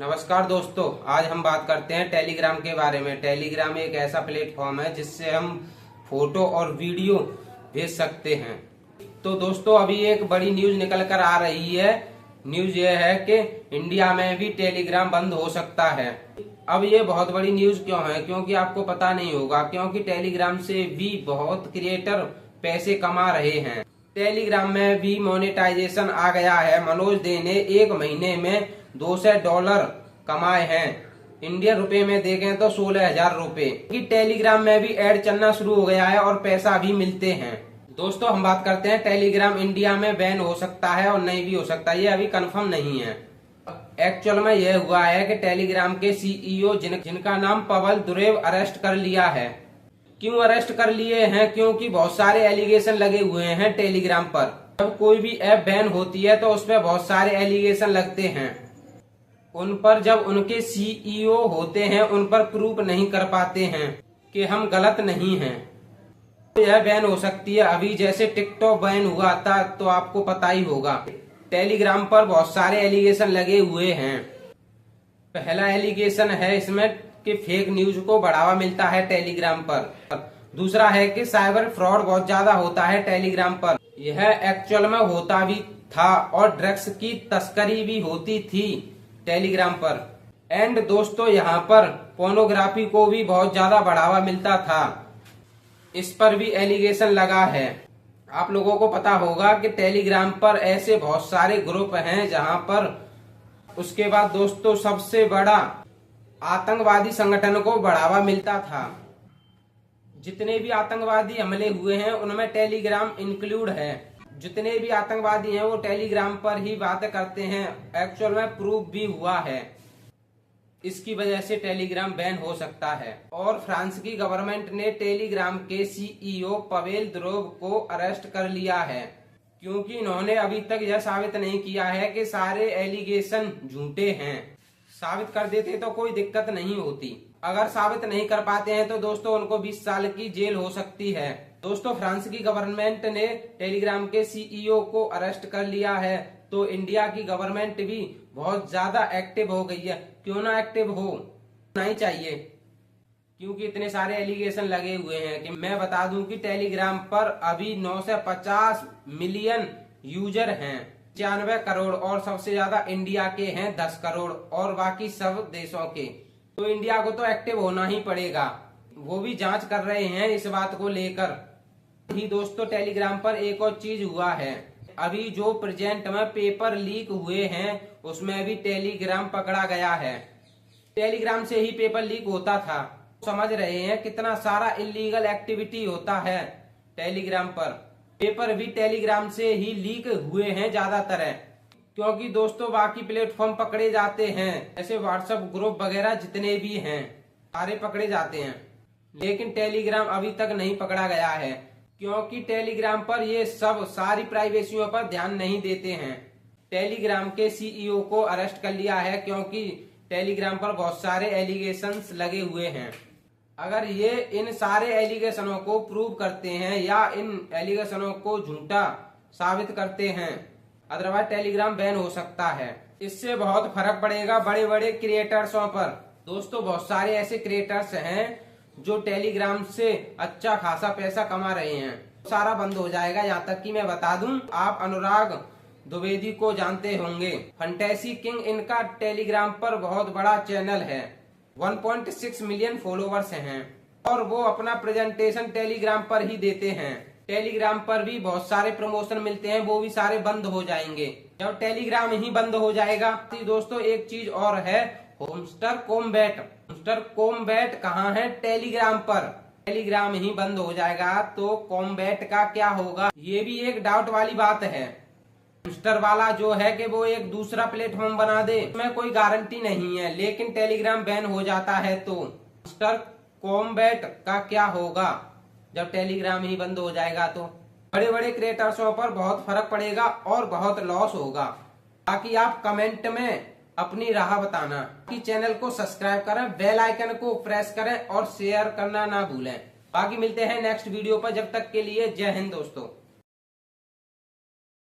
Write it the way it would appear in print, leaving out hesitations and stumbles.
नमस्कार दोस्तों, आज हम बात करते हैं टेलीग्राम के बारे में। टेलीग्राम एक ऐसा प्लेटफॉर्म है जिससे हम फोटो और वीडियो भेज सकते हैं। तो दोस्तों, अभी एक बड़ी न्यूज निकल कर आ रही है। न्यूज ये है कि इंडिया में भी टेलीग्राम बंद हो सकता है। अब ये बहुत बड़ी न्यूज क्यों है? क्योंकि आपको पता नहीं होगा, क्योंकि टेलीग्राम से भी बहुत क्रिएटर पैसे कमा रहे हैं। टेलीग्राम में भी मोनेटाइजेशन आ गया है। मनोज दे ने एक महीने में $200 कमाए हैं। इंडियन रुपए में देखें तो 16,000 रुपए की। टेलीग्राम में भी ऐड चलना शुरू हो गया है और पैसा भी मिलते हैं। दोस्तों, हम बात करते हैं टेलीग्राम इंडिया में बैन हो सकता है और नहीं भी हो सकता है। ये अभी कंफर्म नहीं है। एक्चुअल में यह हुआ है कि टेलीग्राम के सीईओ जिनका नाम पवल दुरेव अरेस्ट कर लिया है। क्यों अरेस्ट कर लिए हैं? क्योंकि बहुत सारे एलिगेशन लगे हुए हैं टेलीग्राम पर। जब कोई भी ऐप बैन होती है तो उसमें बहुत सारे एलिगेशन लगते हैं। उन पर जब उनके सीईओ होते हैं उन पर प्रूफ नहीं कर पाते हैं कि हम गलत नहीं हैं, तो यह बैन हो सकती है। अभी जैसे टिकटॉक बैन हुआ था तो आपको पता ही होगा। टेलीग्राम पर बहुत सारे एलिगेशन लगे हुए हैं। पहला एलिगेशन है इसमें कि फेक न्यूज को बढ़ावा मिलता है टेलीग्राम पर। दूसरा है कि साइबर फ्रॉड बहुत ज्यादा होता है टेलीग्राम पर। यह एक्चुअल में होता भी था और ड्रग्स की तस्करी भी होती थी टेलीग्राम पर। एंड दोस्तों, यहाँ पर पोर्नोग्राफी को भी बहुत ज्यादा बढ़ावा मिलता था। इस पर भी एलिगेशन लगा है। आप लोगों को पता होगा कि टेलीग्राम पर ऐसे बहुत सारे ग्रुप हैं जहाँ पर उसके बाद दोस्तों सबसे बड़ा आतंकवादी संगठन को बढ़ावा मिलता था। जितने भी आतंकवादी हमले हुए हैं उनमें टेलीग्राम इंक्लूड है। जितने भी आतंकवादी हैं वो टेलीग्राम पर ही बात करते हैं। एक्चुअल में प्रूफ भी हुआ है। इसकी वजह से टेलीग्राम बैन हो सकता है। और फ्रांस की गवर्नमेंट ने टेलीग्राम के सीईओ पवेल दुरोव को अरेस्ट कर लिया है, क्योंकि इन्होंने अभी तक यह साबित नहीं किया है कि सारे एलिगेशन झूठे हैं। साबित कर देते तो कोई दिक्कत नहीं होती। अगर साबित नहीं कर पाते हैं तो दोस्तों उनको 20 साल की जेल हो सकती है। दोस्तों, फ्रांस की गवर्नमेंट ने टेलीग्राम के सीईओ को अरेस्ट कर लिया है, तो इंडिया की गवर्नमेंट भी बहुत ज्यादा एक्टिव हो गई है। क्यों ना एक्टिव हो, नहीं चाहिए, क्योंकि इतने सारे एलिगेशन लगे हुए हैं। कि मैं बता दूं कि टेलीग्राम पर अभी 950 मिलियन यूजर हैं, 95 करोड़, और सबसे ज्यादा इंडिया के हैं 10 करोड़, और बाकी सब देशों के। तो इंडिया को तो एक्टिव होना ही पड़ेगा। वो भी जांच कर रहे हैं इस बात को लेकर ही। दोस्तों, टेलीग्राम पर एक और चीज हुआ है। अभी जो प्रेजेंट में पेपर लीक हुए हैं उसमें भी टेलीग्राम पकड़ा गया है। टेलीग्राम से ही पेपर लीक होता था। समझ रहे हैं कितना सारा इलीगल एक्टिविटी होता है टेलीग्राम पर। पेपर भी टेलीग्राम से ही लीक हुए हैं ज्यादातर है। क्योंकि दोस्तों बाकी प्लेटफॉर्म पकड़े जाते हैं, जैसे व्हाट्सएप ग्रुप वगैरह जितने भी हैं सारे पकड़े जाते हैं, लेकिन टेलीग्राम अभी तक नहीं पकड़ा गया है। क्योंकि टेलीग्राम पर ये सब सारी प्राइवेसियों पर ध्यान नहीं देते हैं। टेलीग्राम के सीईओ को अरेस्ट कर लिया है क्योंकि टेलीग्राम पर बहुत सारे एलिगेशंस लगे हुए हैं। अगर ये इन सारे एलिगेशनों को प्रूव करते हैं या इन एलिगेशनों को झूठा साबित करते हैं, अदरवाइज टेलीग्राम बैन हो सकता है। इससे बहुत फर्क पड़ेगा बड़े बड़े क्रिएटर्सों पर। दोस्तों, बहुत सारे ऐसे क्रिएटर्स हैं जो टेलीग्राम से अच्छा खासा पैसा कमा रहे हैं। सारा बंद हो जाएगा। यहाँ तक कि मैं बता दूं, आप अनुराग द्विवेदी को जानते होंगे, फंटेसी किंग, इनका टेलीग्राम पर बहुत बड़ा चैनल है। 1.6 मिलियन फॉलोवर्स हैं और वो अपना प्रेजेंटेशन टेलीग्राम पर ही देते हैं। टेलीग्राम पर भी बहुत सारे प्रमोशन मिलते हैं, वो भी सारे बंद हो जाएंगे जब टेलीग्राम ही बंद हो जाएगा। दोस्तों, एक चीज और है, होमस्टर कॉम्बैट। होमस्टर कॉम्बैट कहाँ है? टेलीग्राम पर। टेलीग्राम ही बंद हो जाएगा तो कॉम्बैट का क्या होगा? ये भी एक डाउट वाली बात है। होमस्टर वाला जो है कि वो एक दूसरा प्लेटफॉर्म बना दे, इसमें कोई गारंटी नहीं है। लेकिन टेलीग्राम बैन हो जाता है तो होमस्टर कॉम्बैट का क्या होगा जब टेलीग्राम ही बंद हो जाएगा? तो बड़े बड़े क्रिएटर्सों पर बहुत फर्क पड़ेगा और बहुत लॉस होगा। बाकी आप कमेंट में अपनी राह बताना। कि चैनल को सब्सक्राइब करें, बेल आइकन को प्रेस करें और शेयर करना ना भूलें। बाकी मिलते हैं नेक्स्ट वीडियो पर। जब तक के लिए जय हिंद दोस्तों।